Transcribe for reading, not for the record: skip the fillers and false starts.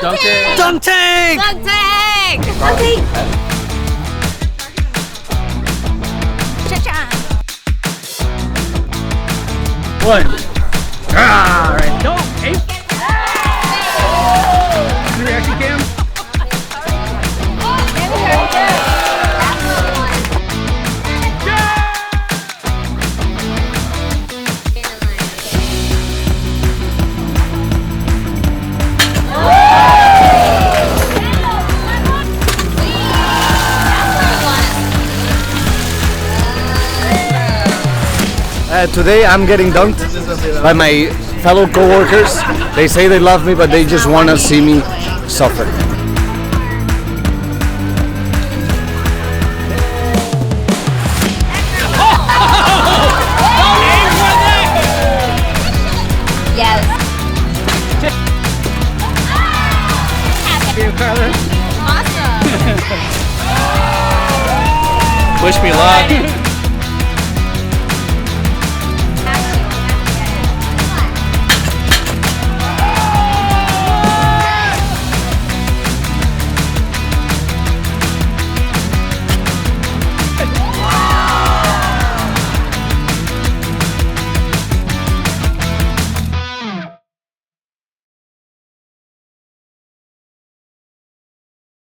Dunk tank! Dunk tank! Dunk tank! Dunk tank! Cha-cha! One. Ah, right. Go! Eight. Reaction cam. Today I'm getting dunked by my fellow co-workers. They say they love me, but they just want to see me suffer. Yes. Awesome. Awesome. Wish me luck.